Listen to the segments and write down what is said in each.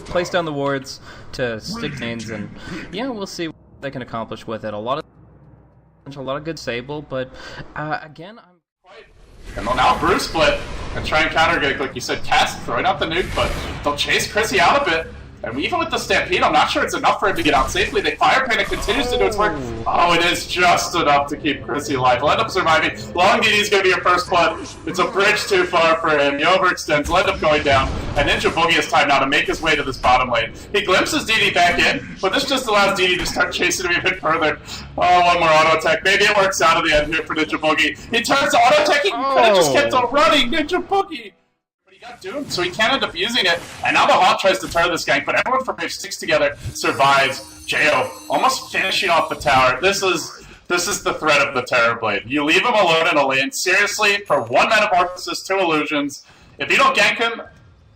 place down the wards to stick mains, and yeah, we'll see what they can accomplish with it. A lot of good Sable, but again, And they'll now brew split and try and counter like you said, cast, throwing out the nuke, but they'll chase Chrissy out a bit. And even with the Stampede, I'm not sure it's enough for him to get out safely. The Fire Panic continues to do its work. Oh, it is just enough to keep Chrissy alive. He'll end up surviving. Long DD is going to be your first blood. It's a bridge too far for him. He overextends. He'll end up going down. And Ninja Boogie has time now to make his way to this bottom lane. He glimpses DD back in, but this just allows DD to start chasing him even further. Oh, one more auto attack. Maybe it works out at the end here for Ninja Boogie. He turns to auto attacking. Could have just kept on running. Ninja Boogie. Got doomed, so he can't end up using it, and now the Hawk tries to turn this gank, but everyone from Wave 6 together survives. Jo almost finishing off the tower. This is the threat of the Terrorblade. You leave him alone in a lane, seriously, for one Metamorphosis, 2 illusions. If you don't gank him,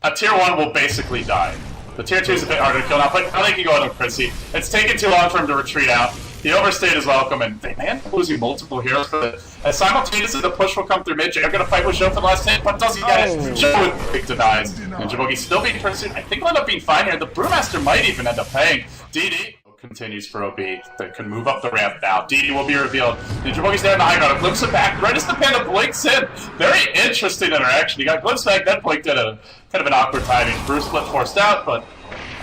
a tier 1 will basically die. The tier 2 is a bit harder to kill now, but now they can go out on Chrissy. It's taken too long for him to retreat out. He overstayed his welcome, and they may end up losing multiple heroes for it. As simultaneously, the push will come through mid. They're going to fight with Jo for the last hit, but does he get it? Jo with big denies. And Jaboogie still being pursued. I think he'll end up being fine here. The Brewmaster might even end up paying. DD continues for OB. They can move up the ramp now. DD will be revealed. And Jaboogie's there in the high ground. Glimpse it back right as the Panda blinks in. Very interesting interaction. He got glimpsed back, then blinked in a kind of an awkward timing. Brew split forced out, but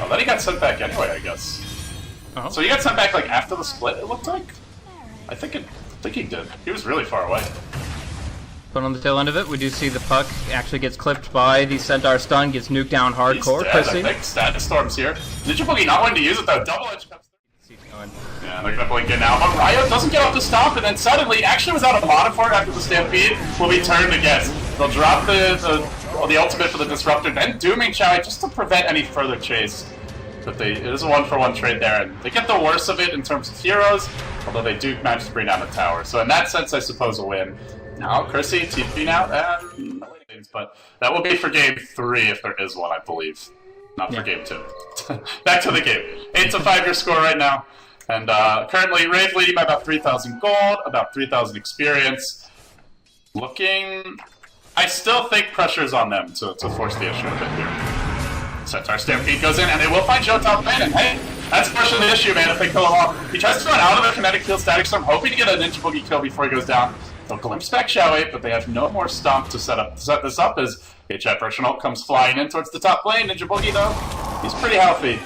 then he got sent back anyway, I guess. So he got sent back like after the split, it looked like? I think he did. He was really far away. But on the tail end of it, we do see the puck actually gets clipped by the Centaur stun, gets nuked down hardcore. He's dead, I think. Status Storm's here. Ninja Boogie not wanting to use it though. Double edge comes through. Yeah, they're gonna blink in now. But Ryo doesn't get off the stomp, and then suddenly, actually was out of mana for it after the Stampede, will be turned against. They'll drop the ultimate for the Disruptor, then dooming Chowie just to prevent any further chase. But it is a 1-for-1 trade there, and they get the worst of it in terms of heroes, although they do manage to bring down the tower. So in that sense, I suppose a win. Now, Chrissy TPing out, and but that will be for game 3 if there is one, I believe. Not for game 2. Back to the game. 8-5 your score right now, and currently Rave leading by about 3,000 gold, about 3,000 experience. I still think pressure's on them to force the issue a bit here. Centaur Stampede goes in, and they will find Jo top lane, and hey, that's pushing the issue, man, if they kill him off. He tries to run out of the kinetic field Static Storm, hoping to get a Ninja Boogie kill before he goes down. They'll glimpse back Chowie, but they have no more stomp to set this up as HF Ult comes flying in towards the top lane. Ninja Boogie, though, he's pretty healthy.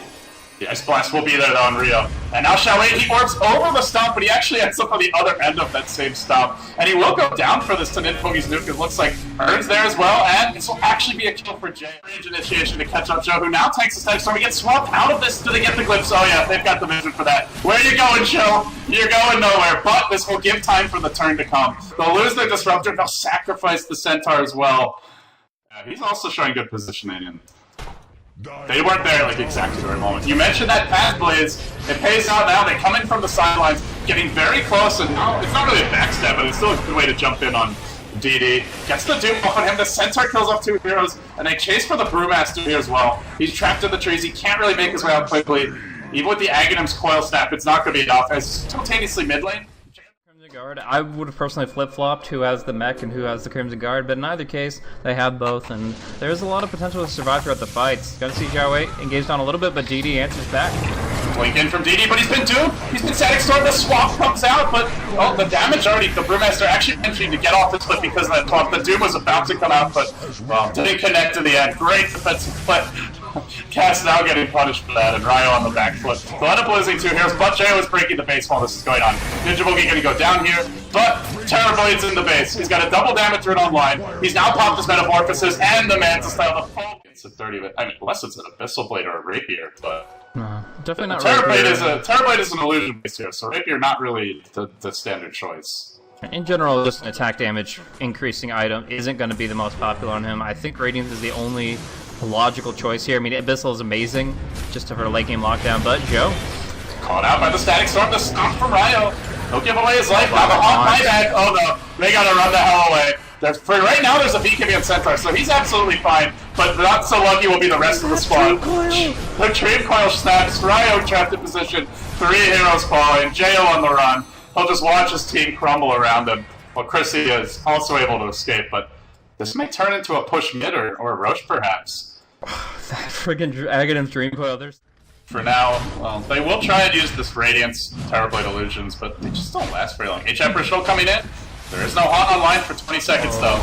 The Ice Blast will be there, though, on Rio. And now Chowie, he orbs over the stomp, but he actually ends up on the other end of that same stomp. And he will go down for this to Ninja Boogie's nuke. It looks like Ern's there as well, and this will actually be a kill for Jay. Range initiation to catch up Jo, who now takes the Static Storm. He gets swapped out of this. Do they get the glimpse? Oh yeah, they've got the vision for that. Where are you going, Jo? You're going nowhere, but this will give time for the turn to come. They'll lose their Disruptor, they'll sacrifice the Centaur as well. He's also showing good positioning, and they weren't there like exactly the right moment. You mentioned that Path Blaze. It pays out now. They come in from the sidelines, getting very close, and it's not really a backstab, but it's still a good way to jump in on DD. Gets the Doom off on him. The Centaur kills off 2 heroes, and they chase for the Brewmaster here as well. He's trapped in the trees. He can't really make his way out quickly. Even with the Aghanim's Coil Snap, it's not going to be enough. As simultaneously mid lane, Guard. I would have personally flip-flopped who has the mech and who has the Crimson Guard, but in either case, they have both, and there's a lot of potential to survive throughout the fights. Gonna see Chowie engaged on a little bit, but DD answers back. Blink in from DD, but he's been doomed. He's been Static Storm. The swap comes out, but the damage already. The Brewmaster actually managing to get off this clip because of that talk. The Doom was about to come out, but didn't connect in the end. Great defensive play. Cass now getting punished for that, and Ryo on the back foot. They'll end up losing 2 heroes, but Jo is breaking the base while this is going on. Ninja Boogie gonna go down here, but Terrorblade's in the base. He's got a double damage rune online. He's now popped his Metamorphosis and the Manta style. The full it's a 30, I mean, unless it's an Abyssal Blade or a Rapier, but definitely not Terrorblade is an illusion base here, so Rapier not really the standard choice. In general, just an attack damage increasing item isn't going to be the most popular on him. I think Radiance is the only logical choice here. I mean, Abyssal is amazing just for late game lockdown, but Jo caught out by the Static Storm, the stomp from Ryo. He'll give away his life. Now the hot buyback. Oh no, they gotta run the hell away. For right now, there's a BKB on Centaur, so he's absolutely fine, but not so lucky will be the rest of the squad. The Dream Coil snaps, Ryo trapped in position, 3 heroes falling, Jo on the run. He'll just watch his team crumble around him, while Chrissy is also able to escape, but this may turn into a push mid or a Roche perhaps. That friggin' Agadam's Dream Coil, For now, well, they will try and use this Radiance Terrorblade Illusions, but they just don't last very long. H-Emperor still coming in. There is no Haunt online for 20 seconds, though.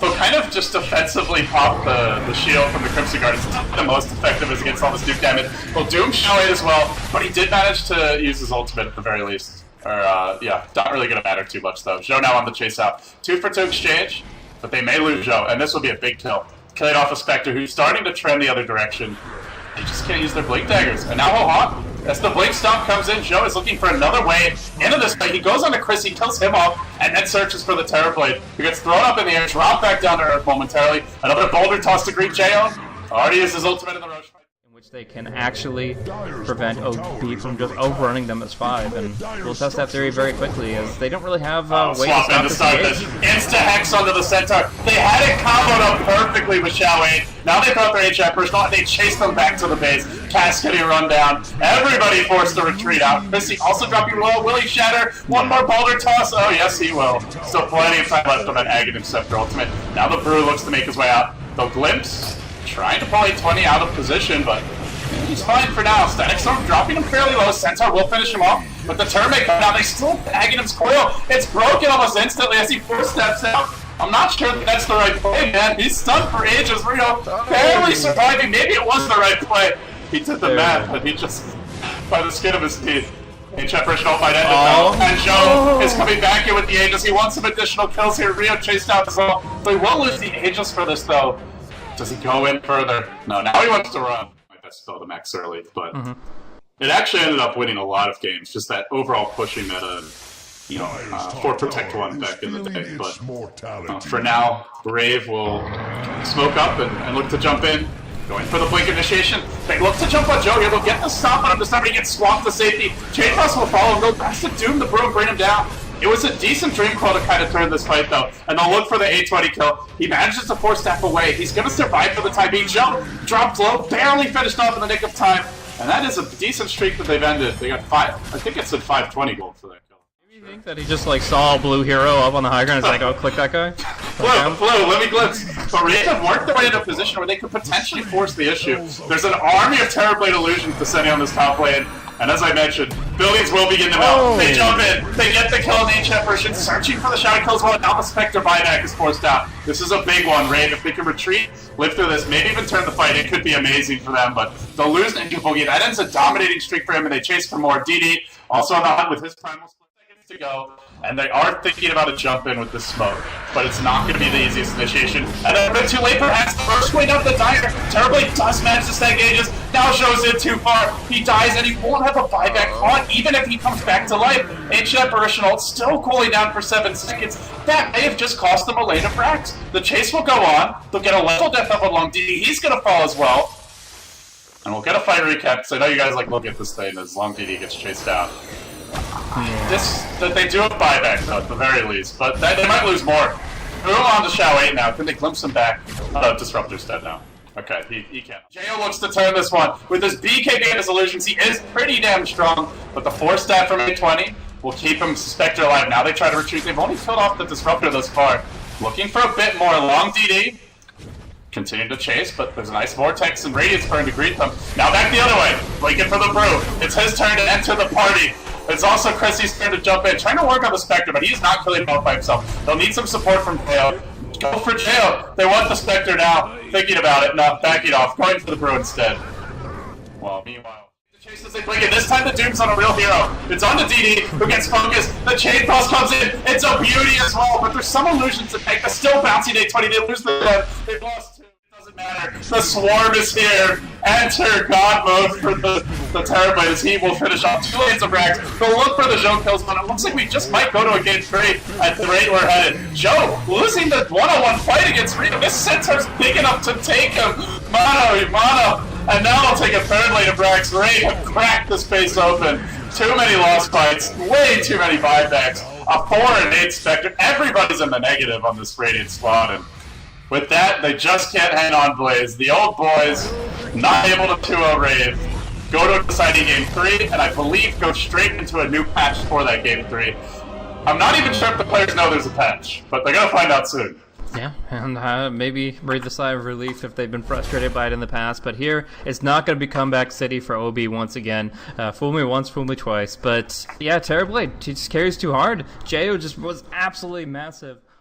They'll kind of just defensively pop the shield from the Crimson Guard. It's not the most effective as against all this nuke damage. They'll Doom Show it as well, but he did manage to use his ultimate at the very least. Or, yeah, not really gonna matter too much, though. Zhou now on the chase out. 2-for-2 exchange, but they may lose Zhou, and this will be a big kill. Killing off a Spectre who's starting to trend the other direction. They just can't use their Blink Daggers. And now he'll haunt. As the Blink Stomp comes in, Zhou is looking for another way into this fight. He goes onto Chris, he kills him off, and then searches for the Terrorblade, who gets thrown up in the air, dropped back down to Earth momentarily. Another boulder toss to greet Jaeon. Already used his ultimate in the Roche fight. in which they can actually prevent OB from just overrunning them as 5, and we'll test that theory very quickly, as they don't really have a way to stop this. Insta-Hex onto the Centaur. They had it comboed up perfectly with Xiao Wei. Now they got their HI personal, and they chase them back to the base. Cascading run down. Everybody forced to retreat out. Chrissy also dropping low. Will he shatter? One more boulder toss? Oh, yes, he will. Still plenty of time left on that Aghanim Scepter ultimate. Now the Brew looks to make his way out. The Glimpse trying to pull 820 out of position, but he's fine for now. Static Storm dropping him fairly low. Centaur will finish him off, but the turn may come down. They still have Aghanim's coil. It's broken almost instantly as he 4-steps out. I'm not sure that that's the right play, man. He's stunned for ages. Rio barely surviving. Maybe it was the right play. He did the math, but he just, by the skin of his teeth. HF original might end it though. And Zhou is coming back in with the Aegis. He wants some additional kills here. Rio chased out as well. They will lose the Aegis for this though. Does he go in further? No, now he wants to run. That's still the max early, but it actually ended up winning a lot of games. Just that overall pushing that, you know, 4 Protect 1 back in the day. But for now, Brave will smoke up and look to jump in. Going for the Blink Initiation. They look to jump on Zhou here. They'll get the stop on him to start, but he gets swamped to safety. Chain Toss will follow him. They'll pass to Doom the Brew and bring him down. It was a decent Dream Coil to kind of turn this fight, though, and they'll look for the 820 kill. He manages to 4-step away. He's going to survive for the time being. Zhou dropped low, barely finished off in the nick of time, and that is a decent streak that they've ended. They got 5, I think it said 520 gold for that kill. You think that he just like saw a blue hero up on the high ground and is like, oh, click that guy? Blue, let me glimpse. But Raid have worked their way into a position where they could potentially force the issue. There's an army of Terrorblade Illusions descending on this top lane. And as I mentioned, buildings will begin to melt. They jump in, they get the kill in the ancient version, searching for the shadow kills while now the Spectre buyback is forced out. This is a big one, Raid. If they can retreat, live through this, maybe even turn the fight, it could be amazing for them, but they'll lose Ninja Boogie. That ends a dominating streak for him, and they chase for more. DD also on the hunt with his primal split seconds to go. And they are thinking about a jump in with this smoke, but it's not going to be the easiest initiation. And a bit too late perhaps. First way down the diner. Terrorblade does manage to stag Aegis. Now shows it too far. He dies and he won't have a buyback on even if he comes back to life. Ancient Apparition ult still cooling down for 7 seconds. That may have just cost them a lane of frags. The chase will go on. They'll get a level death up on Long DD. He's going to fall as well. And we'll get a fight recap, so I know you guys like look at this thing as Long DD gets chased out. That they do have buyback though, at the very least, but they might lose more. Move on to Xiao 8 now. Can they glimpse him back? Disruptor's dead now. Okay, he can. Jayo looks to turn this one. With his BKB and his illusions, he is pretty damn strong, but the 4-stat from 820 will keep him Spectre alive. Now they try to retreat. They've only killed off the Disruptor thus far. Looking for a bit more. Long DD. Continue to chase, but there's an Ice Vortex and Radiance Burn to greet them. Now back the other way. Blinking for the Brew. It's his turn to enter the party. It's also Chrissy's turn to jump in, trying to work on the Spectre, but he's not killing him off by himself. They'll need some support from Jayo. Go for Jayo. They want the Spectre now. Thinking about it, no, backing off. Going for the Brew instead. Well, meanwhile, the chase as they blink in. This time the Doom's on a real hero. It's on to DD, who gets focused. The Chain Toss comes in. It's a beauty as well, but there's some illusions to take. They're still bouncing 820. They lose the dead. They've lost 2. Doesn't matter. The Swarm is here. Enter God mode for the Terrorblade as he will finish off 2 lanes of rags. They'll look for the Zhou kills, but it looks like we just might go to a game 3 at the rate we're headed. Zhou losing the 1-on-1 fight against Rita. This Centaur's big enough to take him. Mono. And now they'll take a 3rd lane of rags. Raid have cracked the space open. Too many lost fights. Way too many buybacks. A 4 and 8 Spectre. Everybody's in the negative on this Radiant squad. And with that, they just can't hang on, Blaze. The old boys, not able to 2-0 Rave, go to a deciding Game 3, and I believe go straight into a new patch for that Game 3. I'm not even sure if the players know there's a patch, but they're going to find out soon. Yeah, and maybe breathe a sigh of relief if they've been frustrated by it in the past. But here, it's not going to be comeback city for OB once again. Fool me once, fool me twice. But yeah, Terrorblade, he just carries too hard. Jo just was absolutely massive.